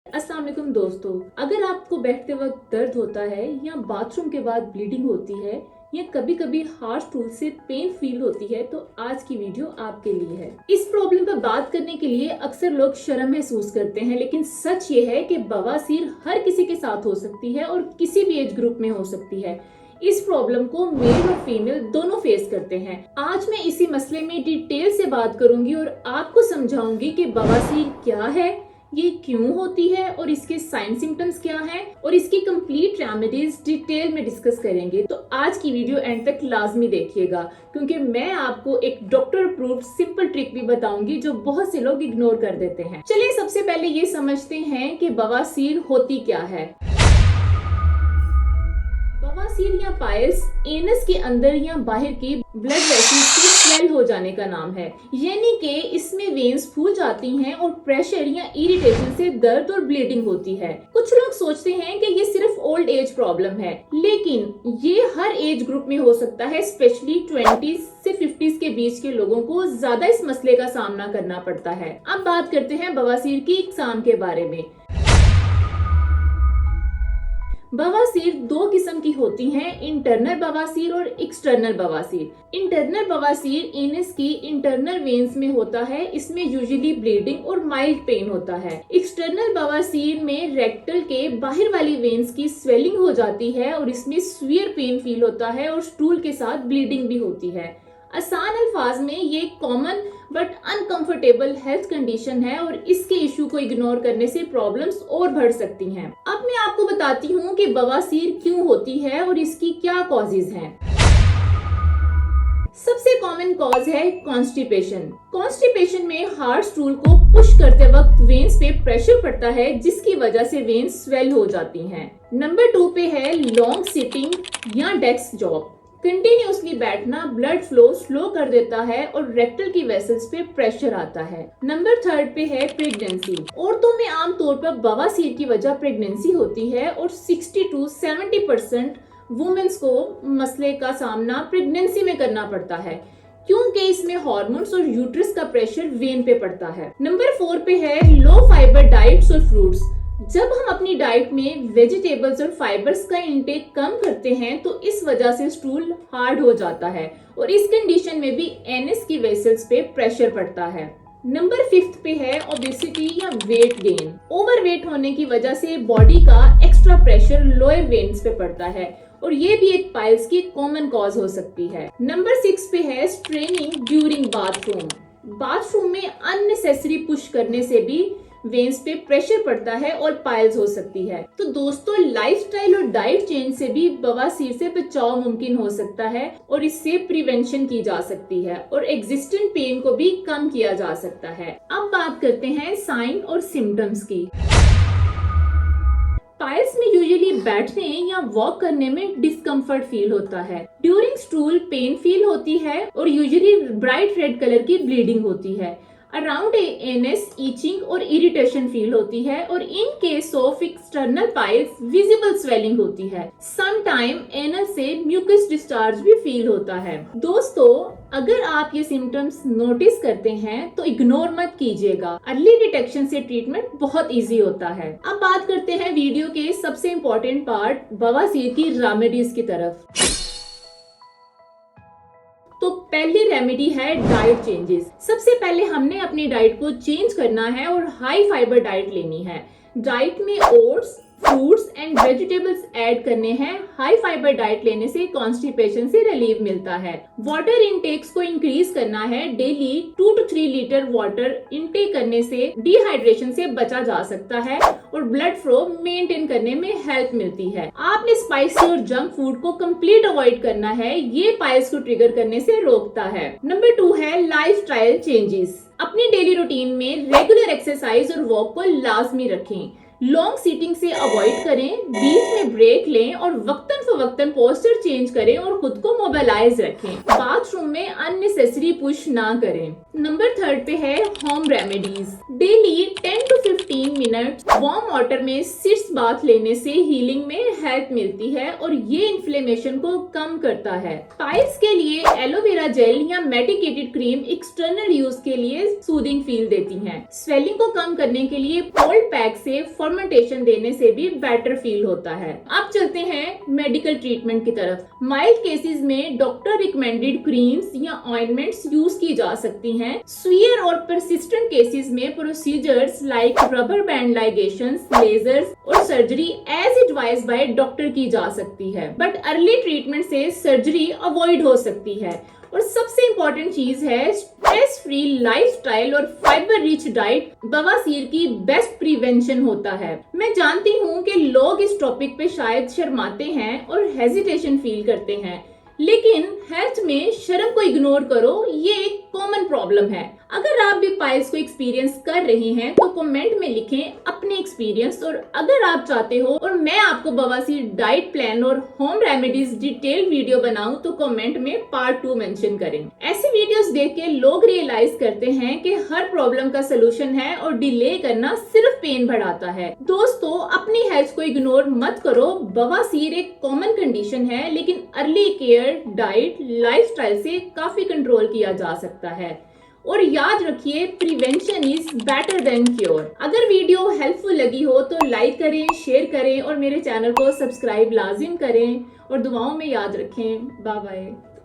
अस्सलाम वालेकुम दोस्तों, अगर आपको बैठते वक्त दर्द होता है या बाथरूम के बाद ब्लीडिंग होती है या कभी कभी हार्श टूल से पेन फील होती है तो आज की वीडियो आपके लिए है। इस प्रॉब्लम पर बात करने के लिए अक्सर लोग शर्म महसूस करते हैं, लेकिन सच ये है कि बवासीर हर किसी के साथ हो सकती है और किसी भी एज ग्रुप में हो सकती है। इस प्रॉब्लम को मेल और फीमेल दोनों फेस करते हैं। आज मैं इसी मसले में डिटेल से बात करूंगी और आपको समझाऊंगी कि बवासीर क्या है, ये क्यों होती है और इसके साइन सिम्टम्स क्या हैं और इसकी कंप्लीट रेमेडीज डिटेल में डिस्कस करेंगे। तो आज की वीडियो एंड तक लाजमी देखिएगा, क्योंकि मैं आपको एक डॉक्टर अप्रूव्ड सिंपल ट्रिक भी बताऊंगी जो बहुत से लोग इग्नोर कर देते हैं। चलिए सबसे पहले ये समझते हैं कि बवासीर होती क्या है। बवासीर या पाइल्स एनस के अंदर या बाहर की ब्लड वेसल्स के स्वेल हो जाने का नाम है, यानी कि इसमें वेन्स फूल जाती हैं और प्रेशर या इरिटेशन से दर्द और ब्लीडिंग होती है। कुछ लोग सोचते हैं कि ये सिर्फ ओल्ड एज प्रॉब्लम है, लेकिन ये हर एज ग्रुप में हो सकता है। स्पेशली 20s से 50s के बीच के लोगों को ज्यादा इस मसले का सामना करना पड़ता है। अब बात करते हैं बवासीर की इकसाम के बारे में। बवासीर दो किस्म की होती हैं, इंटरनल बवासीर और एक्सटर्नल बवासीर। इंटरनल बवासीर एनस की इंटरनल वेन्स में होता है, इसमें यूजुअली ब्लीडिंग और माइल्ड पेन होता है। एक्सटर्नल बवासीर में रेक्टल के बाहर वाली वेन्स की स्वेलिंग हो जाती है और इसमें सीवियर पेन फील होता है और स्टूल के साथ ब्लीडिंग भी होती है। आसान अल्फाज में ये common but uncomfortable health condition है और इसके इशू को इग्नोर करने से प्रॉब्लम्स और बढ़ सकती हैं। अब मैं आपको बताती हूँ कि बवासीर क्यों होती है और इसकी क्या कॉजेज हैं। सबसे कॉमन कॉज है कॉन्स्टिपेशन। कॉन्स्टिपेशन में हार्ड स्टूल को पुश करते वक्त वेन्स पे प्रेशर पड़ता है, जिसकी वजह से वेन्स स्वेल हो जाती हैं। नंबर 2 पे है लॉन्ग सिटिंग या डेस्क जॉब। कंटिन्यूअसली बैठना ब्लड फ्लो स्लो कर देता है और रेक्टल की वेसल्स पे प्रेशर आता है। नंबर 3 पे है प्रेगनेंसी। औरतों में आमतौर पर बवासीर की वजह प्रेगनेंसी होती है और 60 to 70% वुमेन्स को मसले का सामना प्रेगनेंसी में करना पड़ता है, क्योंकि इसमें हार्मोन्स और यूट्रस का प्रेशर वेन पे पड़ता है। नंबर 4 पे है लो फाइबर डाइट्स और फ्रूट्स। जब हम अपनी डाइट में वेजिटेबल्स और फाइबर्स का इंटेक कम करते हैं तो इस वजह से स्टूल हार्ड हो जाता है और इस कंडीशन में भी एनस की वेसल्स पे प्रेशर पड़ता है। नंबर 5 पे है ओबेसिटी या वेट गेन। ओवरवेट होने की वजह से बॉडी का एक्स्ट्रा प्रेशर लोअर वेन्स पे पड़ता है और ये भी एक पाइल्स की कॉमन कॉज हो सकती है। नंबर 6 पे है स्ट्रेनिंग ड्यूरिंग बाथरूम। बाथरूम में अननेसेसरी पुश करने से भी वेन्स पे प्रेशर पड़ता है और पाइल्स हो सकती है। तो दोस्तों, लाइफस्टाइल और डाइट चेंज से भी बवासीर से बचाव मुमकिन हो सकता है और इससे प्रिवेंशन की जा सकती है और एग्जिस्टेंट पेन को भी कम किया जा सकता है। अब बात करते हैं साइन और सिम्टम्स की। पाइल्स में यूजुअली बैठने या वॉक करने में डिस्कम्फर्ट फील होता है। ड्यूरिंग स्टूल पेन फील होती है और यूजुअली ब्राइट रेड कलर की ब्लीडिंग होती है। अराउंड एनस ईचिंग और इरिटेशन फील होती है और in case of external piles visible swelling होती है। सम टाइम एनस से म्यूकस डिस्चार्ज भी फील होता है। दोस्तों, अगर आप ये सिम्टम्स नोटिस करते हैं तो इग्नोर मत कीजिएगा। अर्ली डिटेक्शन से ट्रीटमेंट बहुत इजी होता है। अब बात करते हैं वीडियो के सबसे इम्पोर्टेंट पार्ट बवासीर की रेमेडीज की तरफ। तो पहली रेमेडी है डाइट चेंजेस। सबसे पहले हमने अपनी डाइट को चेंज करना है और हाई फाइबर डाइट लेनी है। डाइट में oats, fruits and vegetables add करने हैं। हाई फाइबर डाइट लेने से कॉन्स्टिपेशन से रिलीफ मिलता है। वाटर इनटेक्स को इंक्रीज करना है। Daily 2 to 3 litre water intake करने से डिहाइड्रेशन से बचा जा सकता है और ब्लड फ्लो मेंटेन करने में हेल्प मिलती है। आपने स्पाइसी और जंक फूड को कंप्लीट अवॉइड करना है, ये पाइल्स को ट्रिगर करने से रोकता है। नंबर 2 है लाइफस्टाइल चेंजेस। अपनी डेली रूटीन में रेगुलर एक्सरसाइज और वॉक को लाजमी रखें। लॉन्ग सीटिंग से अवॉइड करें, बीच में ब्रेक लें और वक्तन फवक्तन पोस्टर चेंज करें और खुद को मोबिलाइज रखें। बाथरूम में अननेसेसरी पुश ना करें। नंबर 3 पे है home remedies. Daily 10 to 15 minute warm water में सिट्स बाथ लेने से हीलिंग में हेल्प मिलती है और ये इन्फ्लेमेशन को कम करता है। पाइल्स के लिए एलोवेरा जेल या मेडिकेटेड क्रीम एक्सटर्नल यूज के लिए सूदिंग फील देती हैं। स्वेलिंग को कम करने के लिए कोल्ड पैक से फर्मेंटेशन देने से भी बेटर फील होता है। अब चलते हैं मेडिकल ट्रीटमेंट की तरफ। माइल्ड केसेस में डॉक्टर रिकमेंडेड क्रीम्स या ऑइंटमेंट्स यूज की जा सकती हैं। सीवियर और परसिस्टेंट केसेस में procedures like rubber band ligations, lasers और surgery as advised by doctor की जा सकती है, बट अर्ली ट्रीटमेंट से सर्जरी अवॉइड हो सकती है। और सबसे इम्पोर्टेंट चीज है स्ट्रेस फ्री लाइफस्टाइल और फाइबर रिच डाइट बवासीर की बेस्ट प्रिवेंशन होता है। मैं जानती हूँ कि लोग इस टॉपिक पे शायद शर्माते हैं और हेजिटेशन फील करते हैं, लेकिन हेल्थ में शर्म को इग्नोर करो, ये एक कॉमन प्रॉब्लम है। अगर आप भी पाइल्स को एक्सपीरियंस कर रहे हैं तो कमेंट में लिखें अपने एक्सपीरियंस, और अगर आप चाहते हो और मैं आपको बवासीर डाइट प्लान और होम रेमेडीज डिटेल वीडियो बनाऊं तो कमेंट में पार्ट 2 मेंशन करें। ऐसी वीडियोस देख के लोग रियलाइज करते हैं कि हर प्रॉब्लम का सोल्यूशन है और डिले करना सिर्फ पेन बढ़ाता है। दोस्तों, अपनी हेल्थ को इग्नोर मत करो। बवासीर एक कॉमन कंडीशन है, लेकिन अर्ली केयर, डाइट, लाइफस्टाइल से काफी कंट्रोल किया जा सकता है। और याद रखिए, prevention is better than cure. अगर वीडियो हेल्पफुल लगी हो तो लाइक करें, शेयर करें और मेरे चैनल को सब्सक्राइब लाजिम करें और दुआओं में याद रखें। Bye bye.